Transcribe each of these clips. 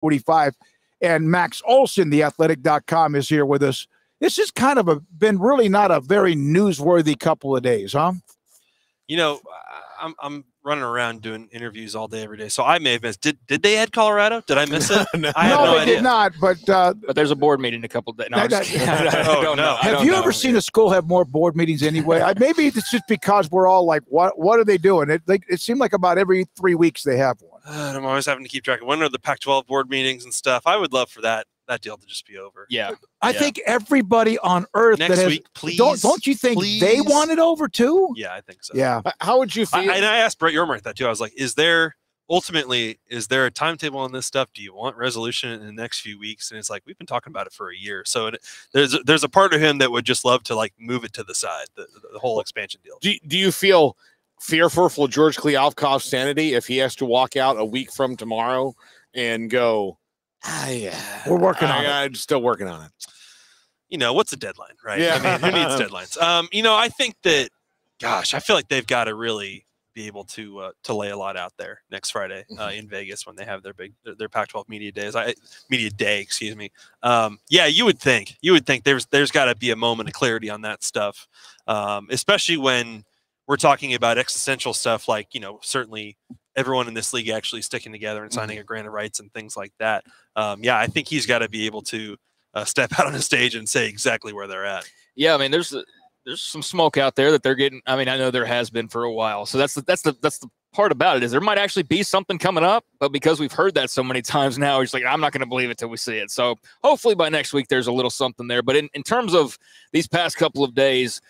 45. And Max Olson, theathletic.com, is here with us. This has kind of been really not a very newsworthy couple of days, huh? You know, I'm running around doing interviews all day, every day. So I may have missed. Did they add Colorado? Did I miss it? No, I had no they idea. did not. But there's a board meeting in a couple of days. No, I don't know. Have you ever seen a school have more board meetings anyway? Maybe it's just because we're all like, what are they doing? It seemed like about every 3 weeks they have one. I'm always having to keep track of when are the Pac-12 board meetings and stuff. I would love for that deal to just be over. Yeah. I think everybody on earth next week, please. Don't you think they want it over too? Yeah, I think so. Yeah. How would you feel? And I asked Brett Yormark that too. I was like, is there a timetable on this stuff? Do you want resolution in the next few weeks? And it's like, we've been talking about it for a year. So there's a part of him that would just love to like move it to the side, the whole expansion deal. Do you feel fearful for George Kliavkoff's sanity if he has to walk out a week from tomorrow and go, yeah, we're working on it. I'm still working on it. You know, what's the deadline, right? Yeah. I mean, who needs deadlines? I think that, gosh, I feel like they've got to really be able to lay a lot out there next Friday in Vegas when they have their Pac-12 media day, excuse me. Yeah, you would think there's got to be a moment of clarity on that stuff, especially when we're talking about existential stuff like, certainly everyone in this league actually sticking together and signing a grant of rights and things like that. Yeah, I think he's got to be able to step out on a stage and say exactly where they're at. Yeah, I mean, there's some smoke out there that they're getting. I mean, I know there has been for a while. So that's the part about it is there might actually be something coming up, but because we've heard that so many times now, it's like, I'm not going to believe it till we see it. So hopefully by next week, there's a little something there. But in terms of these past couple of days,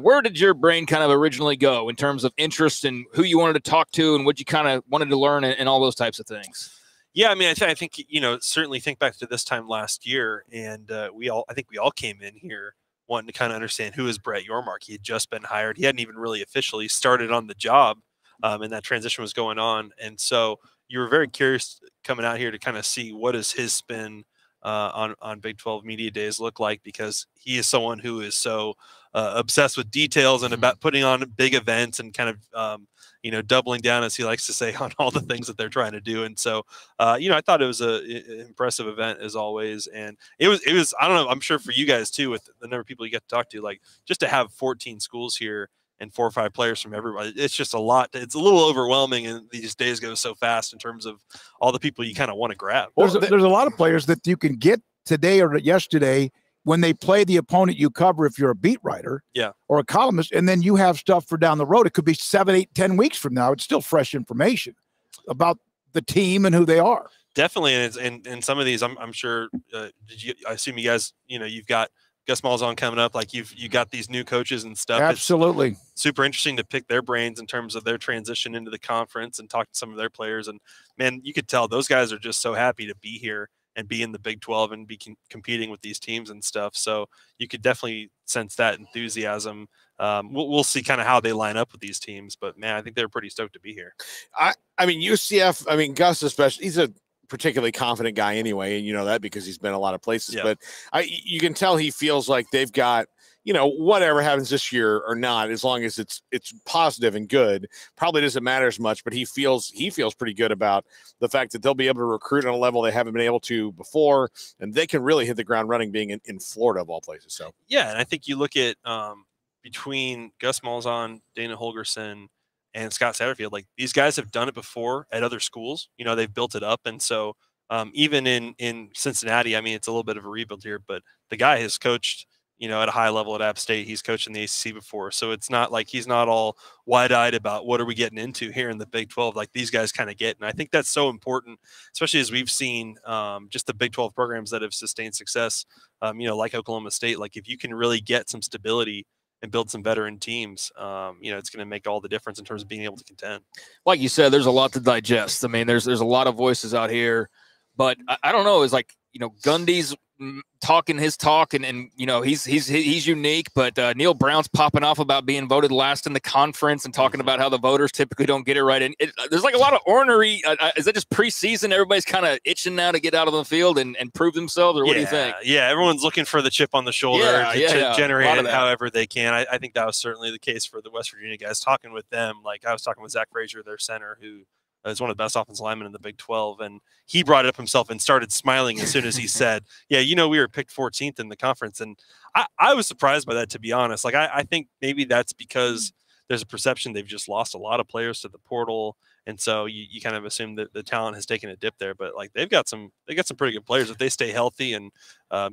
where did your brain kind of originally go in terms of interest in who you wanted to talk to and what you kind of wanted to learn and all those types of things? Yeah, I mean, I think certainly think back to this time last year, and I think we all came in here wanting to kind of understand who is Brett Yormark. He had just been hired. He hadn't even really officially started on the job, and that transition was going on. And so you were very curious coming out here to kind of see what does his spin on Big 12 Media Days look like, because he is someone who is so obsessed with details and about putting on big events and kind of doubling down, as he likes to say, on all the things that they're trying to do. And so, I thought it was an impressive event as always. And it was, I don't know, I'm sure for you guys too, with the number of people you get to talk to, like just to have 14 schools here and 4 or 5 players from everybody, it's just a lot. It's a little overwhelming, and these days go so fast in terms of all the people you kind of want to grab. There's a lot of players that you can get today or yesterday when they play the opponent you cover, if you're a beat writer or a columnist, and then you have stuff for down the road. It could be 7, 8, 10 weeks from now. It's still fresh information about the team and who they are. Definitely. And some of these, I'm sure, I assume you guys, you've got Gus Malzahn coming up, like you got these new coaches and stuff. Absolutely. It's super interesting to pick their brains in terms of their transition into the conference and talk to some of their players. And man, you could tell those guys are just so happy to be here and be in the Big 12 and be competing with these teams and stuff. So you could definitely sense that enthusiasm. We'll see kind of how they line up with these teams, but man, I think they're pretty stoked to be here. I mean, UCF, Gus especially, he's a particularly confident guy anyway, and you know that because he's been a lot of places, but you can tell he feels like they've got, whatever happens this year or not, as long as it's positive and good, probably doesn't matter as much, but he feels pretty good about the fact that they'll be able to recruit on a level they haven't been able to before, and they can really hit the ground running being in Florida of all places. So yeah, and I think you look at between Gus Malzahn, Dana Holgerson, and Scott Satterfield, like these guys have done it before at other schools. They've built it up, and so even in Cincinnati, I mean, it's a little bit of a rebuild here, but the guy has coached at a high level at App State. He's coached in the ACC before. So it's not like he's not all wide-eyed about what are we getting into here in the Big 12. Like these guys kind of get. And I think that's so important, especially as we've seen just the Big 12 programs that have sustained success, like Oklahoma State. Like if you can really get some stability and build some veteran teams, it's going to make all the difference in terms of being able to contend. Like you said, there's a lot to digest. I mean, there's a lot of voices out here, but I don't know. It's like, Gundy's talking his talk, and he's unique, but Neil Brown's popping off about being voted last in the conference and talking about how the voters typically don't get it right. And there's like a lot of ornery. Is that just preseason? Everybody's kind of itching now to get out of the field and prove themselves, or what do you think? Yeah, everyone's looking for the chip on the shoulder to generate it however they can. I think that was certainly the case for the West Virginia guys. Talking with them, like I was talking with Zach Frazier, their center, who is one of the best offensive linemen in the Big 12, and he brought it up himself and started smiling as soon as he said, "Yeah, we were picked 14th in the conference," and I was surprised by that, to be honest. Like I think maybe that's because there's a perception they've just lost a lot of players to the portal. And so you kind of assume that the talent has taken a dip there, but like they got some pretty good players if they stay healthy, and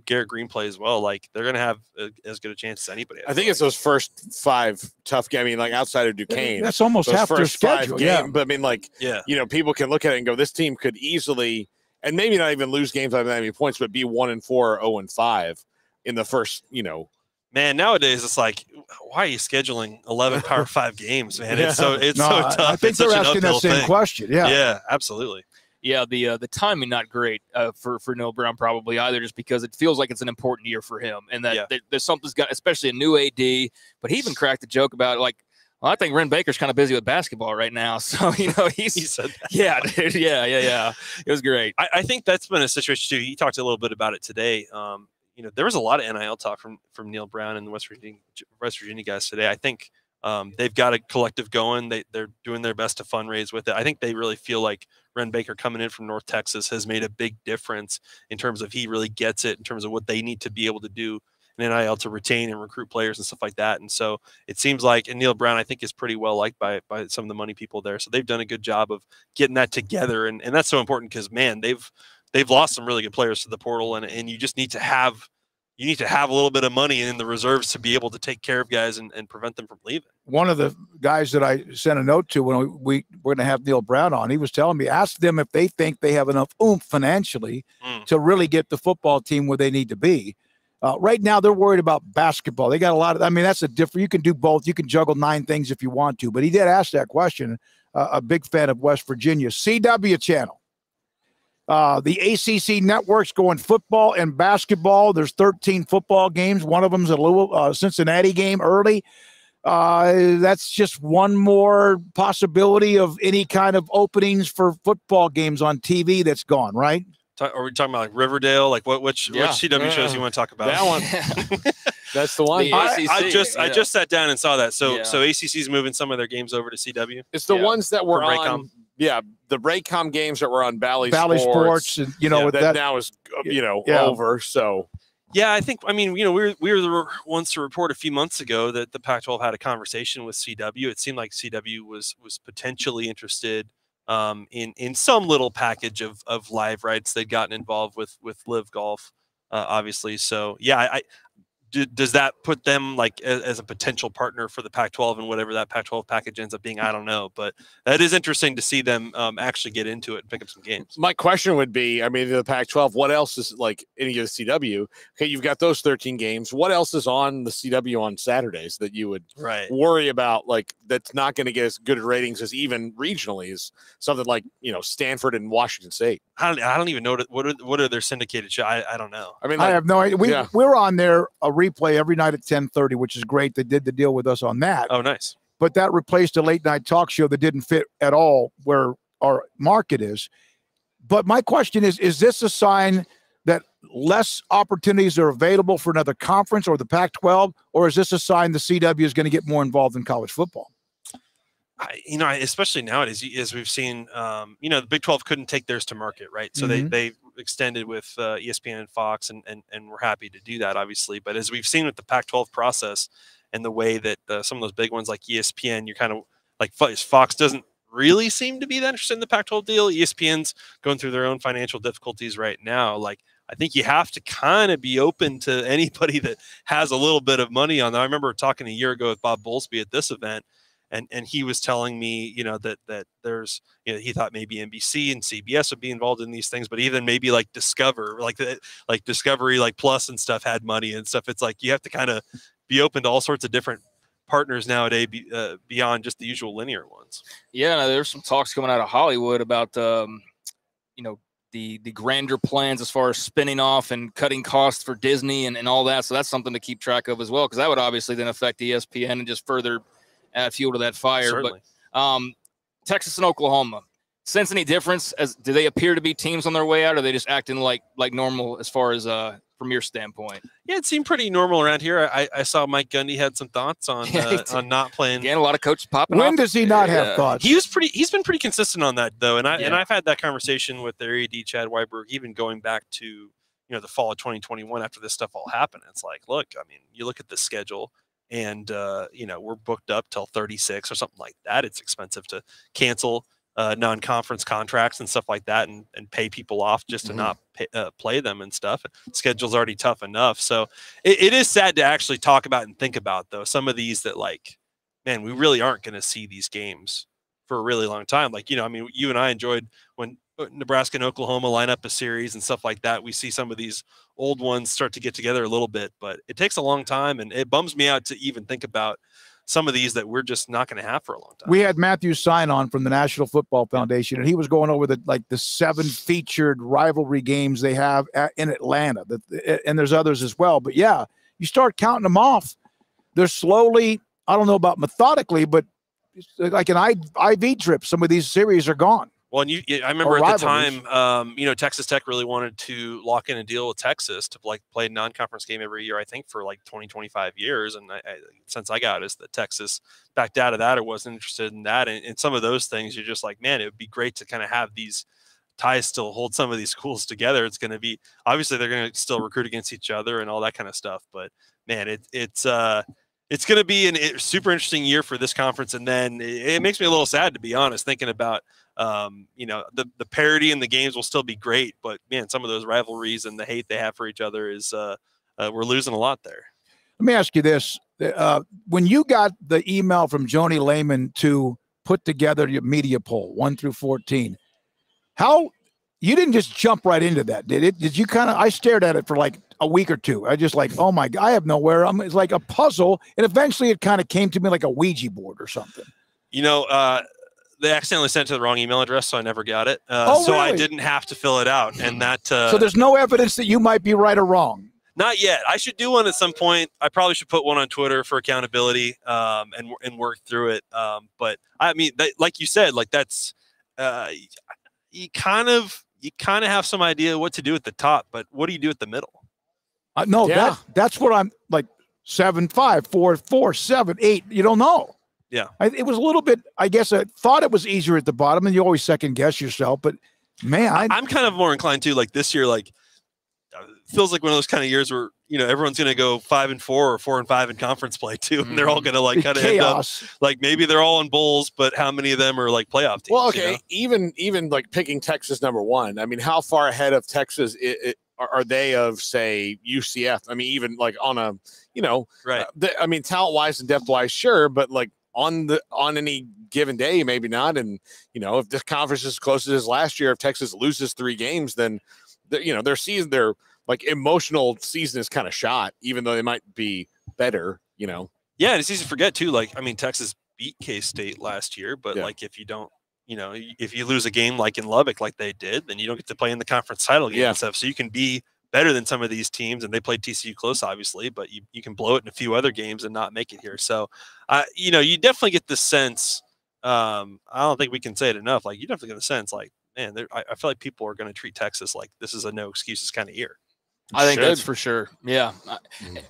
Garrett Green plays well. Like they're going to have as good a chance as anybody. I think it's those first 5 tough games. I mean, like outside of Duquesne, that's almost half their schedule. But I mean, like, people can look at it and go, this team could easily, and maybe not even lose games by that many points, but be 1-4 or 0-5 in the first, Man, nowadays it's like, why are you scheduling 11 Power 5 games, man? It's so tough. I think they're asking that same question. Yeah, absolutely. Yeah, the timing not great for Neil Brown probably either, just because it feels like it's an important year for him, and that there's something's got, especially a new AD. But he even cracked a joke about it, like, well, I think Ren Baker's kind of busy with basketball right now, so he said that. Yeah, dude, yeah. It was great. I think that's been a situation too. He talked a little bit about it today. There was a lot of NIL talk from Neil Brown and the West Virginia guys today. I think they've got a collective going. They're doing their best to fundraise with it. I think they really feel like Ren Baker coming in from North Texas has made a big difference in terms of he really gets it in terms of what they need to be able to do in NIL to retain and recruit players and stuff like that. And so it seems like, and Neil Brown, I think, is pretty well liked by some of the money people there. So they've done a good job of getting that together. And that's so important because, man, they've lost some really good players to the portal, and you just need to have a little bit of money in the reserves to be able to take care of guys and prevent them from leaving. One of the guys that I sent a note to when we're going to have Neil Brown on, he was telling me, ask them if they think they have enough oomph financially to really get the football team where they need to be. Right now, they're worried about basketball. They got a lot of, that's a different, you can do both. You can juggle 9 things if you want to, but he did ask that question. A big fan of West Virginia. CW channel. The ACC network's going football and basketball. There's 13 football games. One of them's a Cincinnati game early. That's just one more possibility of any kind of openings for football games on TV that's gone, right? Are we talking about like Riverdale? Like which CW shows you want to talk about? That one. That's the one. I just sat down and saw that. So ACC's moving some of their games over to CW. It's the ones that were on. Yeah, the Raycom games that were on Bally Sports, and that now is over. So yeah, I think we were the ones to report a few months ago that the Pac-12 had a conversation with CW. It seemed like CW was potentially interested in some little package of live rights they'd gotten involved with Live Golf, obviously. So yeah, does that put them like as a potential partner for the Pac-12 and whatever that Pac-12 package ends up being? I don't know, but that is interesting to see them actually get into it and pick up some games. My question would be, the Pac-12, what else is like any of the CW? Okay, you've got those 13 games. What else is on the CW on Saturdays that you would worry about? Like that's not going to get as good ratings as even regionally as something like Stanford and Washington State. I don't even know what are their syndicated shows. I don't know. I have no idea. We're on there a replay every night at 10:30, which is great. They did the deal with us on that. Oh, nice. But that replaced a late night talk show that didn't fit at all where our market is. But my question is this a sign that less opportunities are available for another conference or the Pac-12, or is this a sign the CW is going to get more involved in college football? Especially nowadays, as we've seen, the Big 12 couldn't take theirs to market, right? So they extended with ESPN and Fox, and we're happy to do that, obviously. But as we've seen with the Pac-12 process and the way that some of those big ones like ESPN, you're kind of like Fox doesn't really seem to be that interested in the Pac-12 deal. ESPN's going through their own financial difficulties right now. Like, I think you have to kind of be open to anybody that has a little bit of money on that. I remember talking a year ago with Bob Bowlesby at this event. And he was telling me, that there's, he thought maybe NBC and CBS would be involved in these things, but even maybe like Discovery, like Plus and stuff had money and stuff. It's like you have to kind of be open to all sorts of different partners nowadays beyond just the usual linear ones. Yeah, there's some talks coming out of Hollywood about, the grander plans as far as spinning off and cutting costs for Disney and all that. So that's something to keep track of as well, because that would obviously then affect ESPN and just further add fuel to that fire. Certainly. But Texas and Oklahoma, sense any difference? Do they appear to be teams on their way out, or are they just acting like normal as far as from your standpoint? Yeah, it seemed pretty normal around here. I saw Mike Gundy had some thoughts on not playing. Again, a lot of coaches popping When off. does he not have thoughts? He's been pretty consistent on that though, and I've had that conversation with their AD Chad Weiberg, even going back to the fall of 2021 after this stuff all happened. It's like, look, I mean, you look at the schedule, and we're booked up till 36 or something like that. It's expensive to cancel non-conference contracts and stuff like that, and pay people off just to not play them and stuff. Schedule's already tough enough, so it is sad to actually talk about and think about though some of these that, like, man, we really aren't going to see these games for a really long time. Like, I mean, you and I enjoyed when Nebraska and Oklahoma line up a series and stuff like that. We see some of these old ones start to get together a little bit, but it takes a long time, and it bums me out to even think about some of these that we're just not going to have for a long time. We had Matthew Sign on from the National Football Foundation, and he was going over the 7 featured rivalry games they have in Atlanta, and there's others as well. But yeah, you start counting them off. They're slowly, I don't know about methodically, but like an IV drip, some of these series are gone. Well, and I remember at the time, Texas Tech really wanted to lock in a deal with Texas to play a non-conference game every year, I think for like 20, 25 years. And since I got is that Texas backed out of that or wasn't interested in that. And some of those things, you're just like, man, it would be great to kind of have these ties still hold some of these schools together. It's going to be, obviously they're going to still recruit against each other and all that kind of stuff. But man, it's going to be a super interesting year for this conference. And then it makes me a little sad, to be honest, thinking about, the parity in the games will still be great, but man, some of those rivalries and the hate they have for each other is, we're losing a lot there. Let me ask you this. When you got the email from Joni Lehman to put together your media poll, 1 through 14, you didn't just jump right into that, did it? Did you I stared at it for like a week or two. I just like, oh my God, I have nowhere. It's like a puzzle. And eventually it kind of came to me like a Ouija board or something. They accidentally sent it to the wrong email address, so I never got it. Really? So I didn't have to fill it out. And that. So there's no evidence that you might be right or wrong. Not yet. I should do one at some point. I probably should put one on Twitter for accountability, and work through it. But I mean, like you said, like that's you kind of have some idea what to do at the top, but what do you do at the middle? No, yeah. That's what I'm like 7, 5, 4, 4, 7, 8. You don't know. Yeah. It was a little bit, I guess I thought it was easier at the bottom, and you always second guess yourself, but man, I'm kind of more inclined to, like, this year, like, feels like one of those kind of years where, everyone's going to go 5-4 or 4-5 in conference play too. And they're all going to like kind of end up like, maybe they're all in bowls, but how many of them are like playoff teams? Well, okay. Even like picking Texas #1. I mean, how far ahead of Texas are they of, say, UCF? I mean, even like on a, right. I mean, talent wise and depth wise, sure. But like on any given day, maybe not. And, if this conference is as close as last year, if Texas loses 3 games, then their season, their like emotional season is kind of shot, even though they might be better, Yeah, and it's easy to forget too. Like, I mean, Texas beat K-State last year, but like, if you don't, if you lose a game like in Lubbock, like they did, then you don't get to play in the conference title game and stuff. So you can be better than some of these teams, and they played TCU close, obviously, but you can blow it in a few other games and not make it here. So, you definitely get the sense. I don't think we can say it enough. Like, you definitely get the sense, like, man, I feel like people are going to treat Texas like this is a no excuses kind of year. I think that's for sure. Yeah.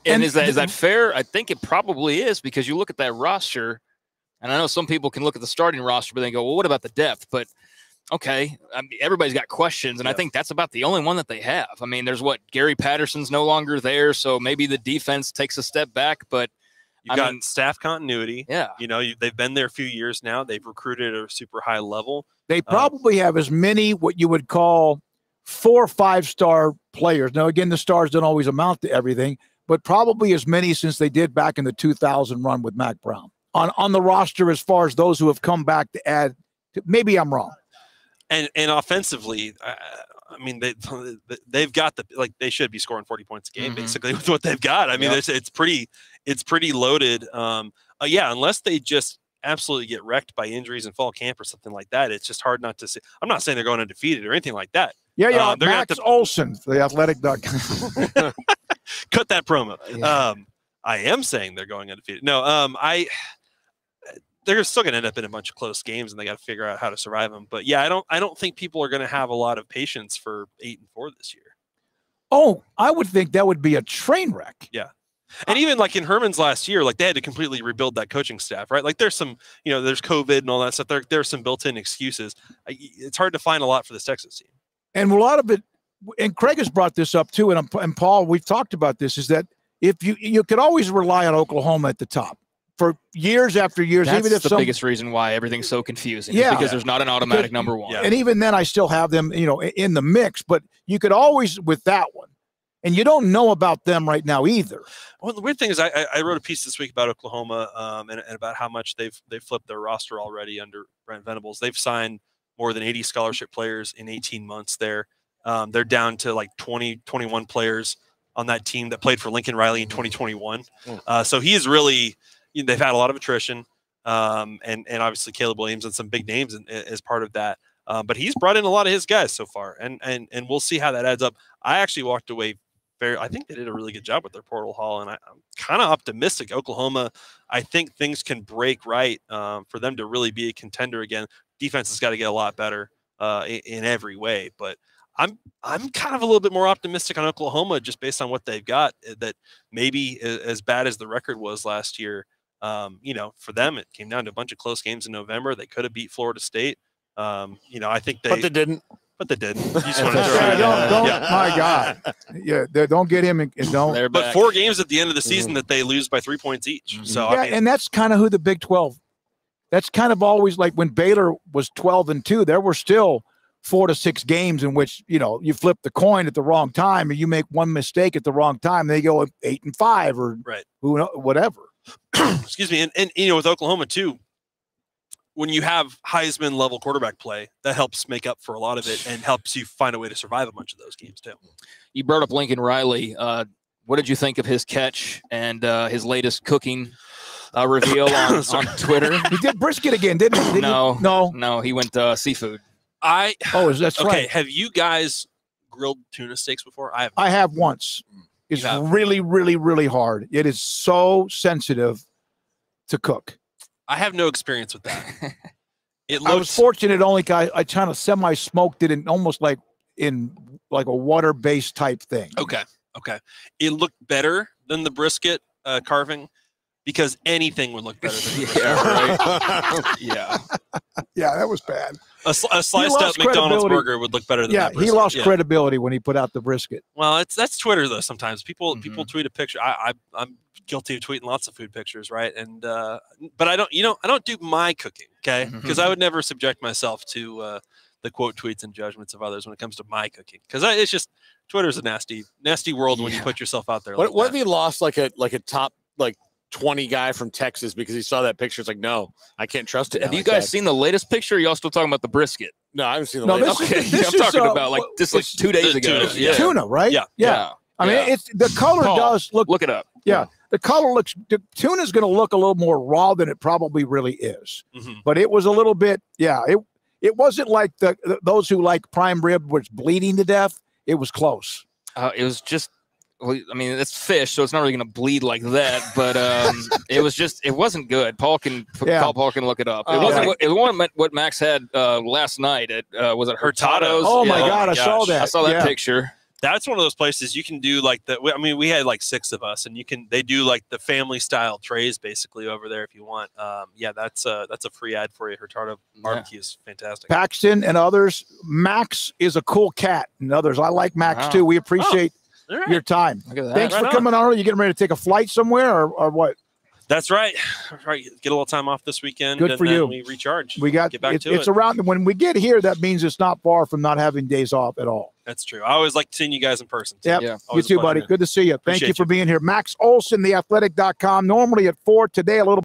And is that fair? I think it probably is, because you look at that roster, and I know some people can look at the starting roster, but they go, well, what about the depth? But okay, I mean, everybody's got questions, and I think that's about the only one that they have. I mean, there's Gary Patterson's no longer there, so maybe the defense takes a step back, but you've got staff continuity. Yeah. They've been there a few years now. They've recruited at a super high level. They probably have as many what you would call 4 or 5-star players. Now, again, the stars don't always amount to everything, but probably as many since they did back in the 2000 run with Mac Brown on the roster, as far as those who have come back to add. Maybe I'm wrong. And offensively, I mean, they've got they should be scoring 40 points a game basically with what they've got. I mean, it's pretty loaded. Unless they just absolutely get wrecked by injuries in fall camp or something like that, it's just hard not to see. I'm not saying they're going undefeated or anything like that. Yeah. Max Olson, The Athletic.com. Cut that promo. Yeah. I am saying they're going undefeated. No, they're still going to end up in a bunch of close games, and they got to figure out how to survive them. But yeah, I don't think people are going to have a lot of patience for 8-4 this year. Oh, I would think that would be a train wreck. Yeah. And even like in Herman's last year, like they had to completely rebuild that coaching staff, right? Like there's some, there's COVID and all that stuff. There's some built-in excuses. It's hard to find a lot for this Texas team. And a lot of it, and Craig has brought this up too, and Paul, we've talked about this, is that if you could always rely on Oklahoma at the top for years after years. That's even if the biggest reason why everything's so confusing. Yeah, because there's not an automatic number one. And even then, I still have them, in the mix. But you could always with that one. And you don't know about them right now either. Well, the weird thing is I wrote a piece this week about Oklahoma and about how much they've flipped their roster already under Brent Venables. They've signed more than 80 scholarship players in 18 months there. They're down to like 21 players on that team that played for Lincoln Riley in 2021. So he is really – they've had a lot of attrition and obviously Caleb Williams and some big names as part of that. But he's brought in a lot of his guys so far, and we'll see how that adds up. I actually walked away – I think they did a really good job with their portal haul, and I'm kind of optimistic. Oklahoma, I think things can break right for them to really be a contender again. Defense has got to get a lot better in every way, but I'm kind of a little bit more optimistic on Oklahoma just based on what they've got. That maybe as bad as the record was last year, for them it came down to a bunch of close games in November. They could have beat Florida State. I think but they didn't. But they didn't. You just want to throw my God. Yeah, don't get him and don't. But 4 games at the end of the season that they lose by 3 points each. So and that's kind of who the Big 12. That's kind of always like when Baylor was 12-2. There were still 4 to 6 games in which you flip the coin at the wrong time, or you make one mistake at the wrong time. They go 8-5 or whatever. Excuse me. And with Oklahoma too. When you have Heisman level quarterback play, that helps make up for a lot of it and helps you find a way to survive a bunch of those games too. You brought up Lincoln Riley. What did you think of his catch and his latest cooking reveal on Twitter? He did brisket again, didn't he? No, he went seafood. That's right. Have you guys grilled tuna steaks before? I have once. It's really, really, really hard. It is so sensitive to cook. I have no experience with that. I was fortunate only I kind of semi-smoked it in almost like a water-based type thing. Okay. It looked better than the brisket carving because anything would look better than Yeah, that was bad. A sliced up McDonald's burger would look better than that brisket. He lost credibility when he put out the brisket. Well, that's Twitter though. Sometimes people tweet a picture. I'm guilty of tweeting lots of food pictures, right? And but I don't do my cooking, okay? Because I would never subject myself to the quote tweets and judgments of others when it comes to my cooking. Because it's just Twitter's a nasty world when you put yourself out there. What if he lost like a top 20 guy from Texas because he saw that picture? It's like, no, I can't trust it. Have you guys seen the latest picture? Or are y'all still talking about the brisket? No, I haven't seen the latest. I'm talking about like 2 days ago. Tuna, right? Yeah. I mean, it's the color does look. Look it up. Yeah, the color looks. The tuna's going to look a little more raw than it probably really is. But it was a little bit. Yeah, it wasn't like those who like prime rib was bleeding to death. It was close. It was just. Well, I mean, it's fish, so it's not really going to bleed like that. But it wasn't good. Paul can look it up. It wasn't what Max had last night at was it Hurtado's? Oh my God, I saw that. I saw that picture. That's one of those places you can do like we had like 6 of us, and they do like the family style trays basically over there if you want. That's a free ad for you. Hurtado barbecue is fantastic. Paxton and others. Max is a cool cat, and others. I like Max too. We appreciate your time. Thanks for coming on. Are you getting ready to take a flight somewhere or what? That's right. Right. Get a little time off this weekend. Good for you. We recharge. Get back to it. It's around when we get here. That means it's not far from not having days off at all. That's true. I always like seeing you guys in person. Yep. Yeah. You too, buddy. Good to see you. Thank you for being here. Max Olson, theathletic.com. Normally at 4 today, a little